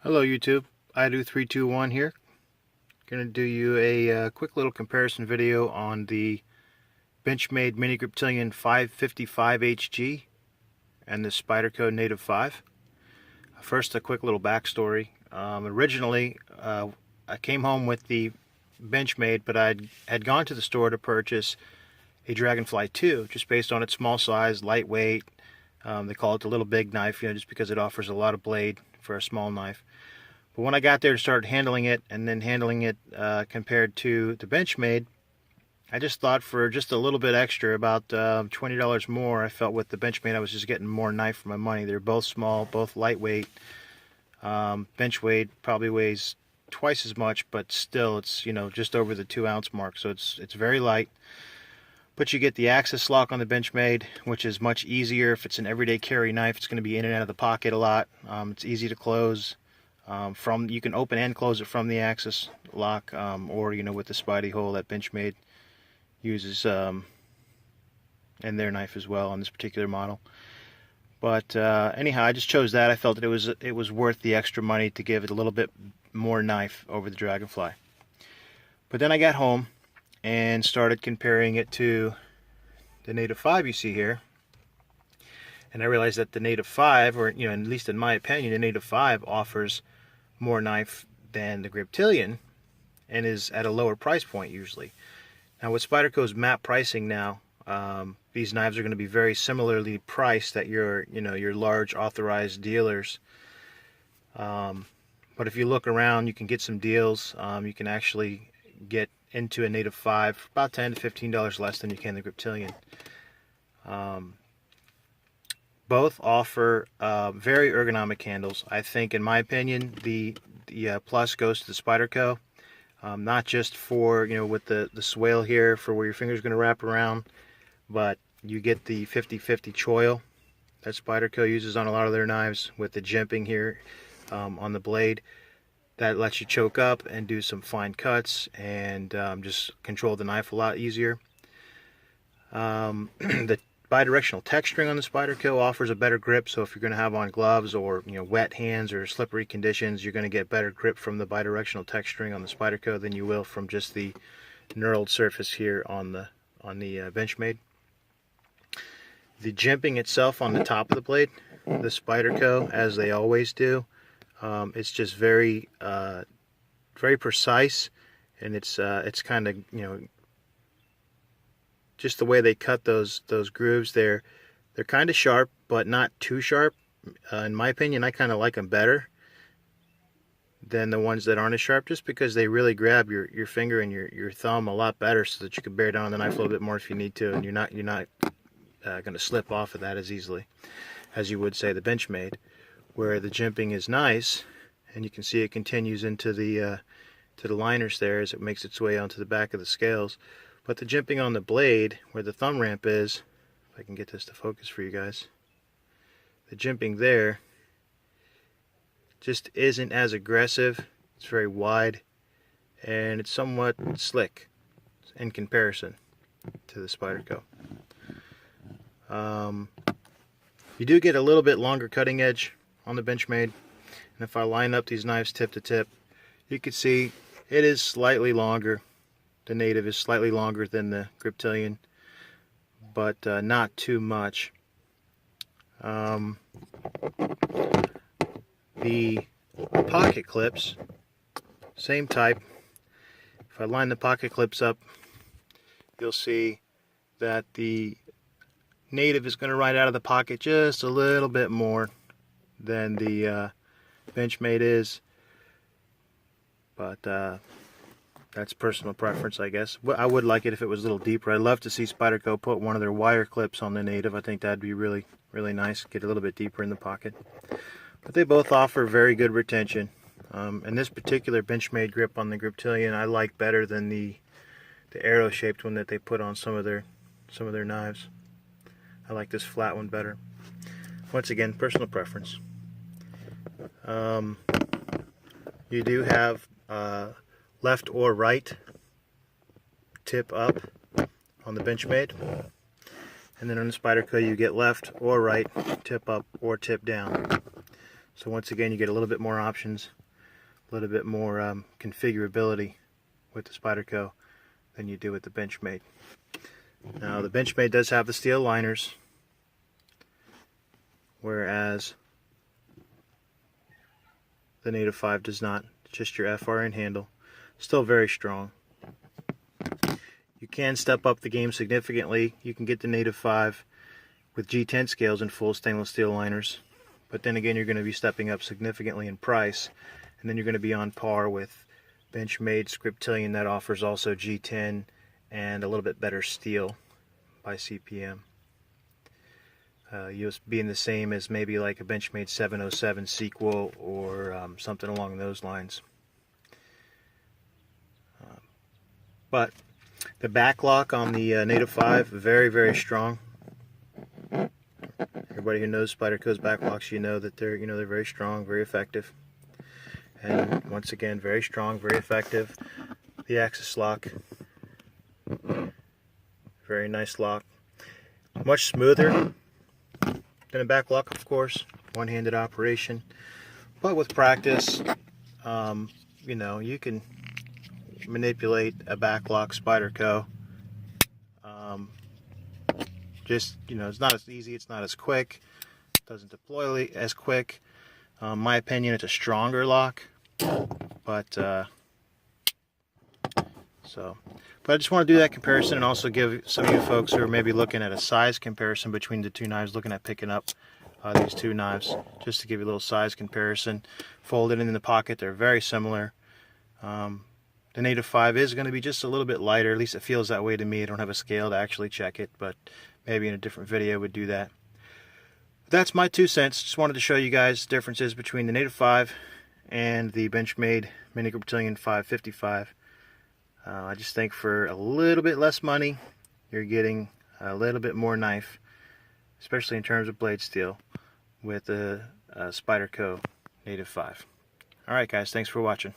Hello YouTube, ido321 here. Going to do you a quick little comparison video on the Benchmade Mini Griptillian 555HG and the Spyderco Native 5. First, a quick little backstory. Originally, I came home with the Benchmade, but I had gone to the store to purchase a Dragonfly 2, just based on its small size, lightweight. They call it the little big knife, just because it offers a lot of blade for a small knife. But when I got there to start handling it, and then handling it compared to the Benchmade, I just thought for just a little bit extra, about $20 more, I felt with the Benchmade I was just getting more knife for my money. They're both small, both lightweight. Benchmade probably weighs twice as much, but still it's just over the 2-ounce mark, so it's very light. But you get the access lock on the Benchmade, which is much easier. If it's an everyday carry knife, it's going to be in and out of the pocket a lot. It's easy to close. You can open and close it from the access lock, or with the Spidey hole that Benchmade uses in their knife as well on this particular model. But anyhow, I just chose that. I felt that it was worth the extra money to give it a little bit more knife over the Dragonfly. But then I got home and started comparing it to the Native 5 you see here. And I realized that the Native 5, or at least in my opinion, the Native 5 offers more knife than the Griptillian and is at a lower price point usually. Now with Spyderco's MAP pricing now, these knives are going to be very similarly priced at your large authorized dealers. But if you look around, you can get some deals. You can actually get into a Native 5 for about $10 to $15 less than you can the Griptillian. Both offer very ergonomic handles. I think, in my opinion, the plus goes to the Spyderco, not just for with the swale here for where your finger's going to wrap around, but you get the 50/50 choil that Spyderco uses on a lot of their knives with the jimping here on the blade. That lets you choke up and do some fine cuts and just control the knife a lot easier. The bidirectional texturing on the Spyderco offers a better grip, so if you're going to have on gloves or wet hands or slippery conditions, you're going to get better grip from the bidirectional texturing on the Spyderco than you will from just the knurled surface here on the Benchmade. The jimping itself on the top of the blade, the Spyderco, as they always do, it's just very precise, and it's kind of just the way they cut those grooves. They're kind of sharp, but not too sharp. In my opinion, I kind of like them better than the ones that aren't as sharp, just because they really grab your finger and your thumb a lot better, so that you can bear down on the knife a little bit more if you need to, and you're not going to slip off of that as easily as you would, say, the Benchmade, where the jimping is nice, and you can see it continues into the liners there as it makes its way onto the back of the scales. But the jimping on the blade, where the thumb ramp is, if I can get this to focus for you guys, the jimping there just isn't as aggressive. It's very wide, and it's somewhat slick in comparison to the Spyderco. You do get a little bit longer cutting edge on the Benchmade, and if I line up these knives tip to tip, you can see it is slightly longer. The Native is slightly longer than the Griptillian, but not too much. The pocket clips, same type. If I line the pocket clips up, you'll see that the Native is going to ride out of the pocket just a little bit more than the Benchmade is, but that's personal preference, I guess. I would like it if it was a little deeper. I'd love to see Spyderco put one of their wire clips on the Native. I think that'd be really, really nice. Get a little bit deeper in the pocket. But they both offer very good retention. And this particular Benchmade grip on the Griptillian I like better than the arrow-shaped one that they put on some of their knives. I like this flat one better. Once again, personal preference. You do have left or right tip up on the Benchmade, and then on the Spyderco you get left or right tip up or tip down. So once again, you get a little bit more options, a little bit more configurability with the Spyderco than you do with the Benchmade. Now the Benchmade does have the steel liners, whereas the Native 5 does not. It's just your FRN handle. Still very strong. You can step up the game significantly. You can get the Native 5 with G10 scales and full stainless steel liners, but then again you're going to be stepping up significantly in price, and then you're going to be on par with Benchmade's Griptillian that offers also G10 and a little bit better steel by CPM. You'll being the same as maybe like a Benchmade 707 sequel or something along those lines. But the back lock on the Native 5, very, very strong. Everybody who knows Spyderco's back locks, you know that they're very strong, very effective. And once again, very strong, very effective. The axis lock, very nice lock. Much smoother than a back lock, of course. One-handed operation, but with practice, you can manipulate a back lock Spyderco. It's not as easy, it's not as quick, it doesn't deploy as quick. In my opinion, it's a stronger lock, but I just want to do that comparison and also give some of you folks who are maybe looking at a size comparison between the two knives, looking at picking up these two knives, just to give you a little size comparison. Folded in the pocket, they're very similar. The Native 5 is going to be just a little bit lighter, at least it feels that way to me. I don't have a scale to actually check it, but maybe in a different video would do that. That's my 2 cents. Just wanted to show you guys differences between the Native 5 and the Benchmade Mini Griptillian 555. I just think for a little bit less money, you're getting a little bit more knife, especially in terms of blade steel, with the Spyderco Native 5. Alright guys, thanks for watching.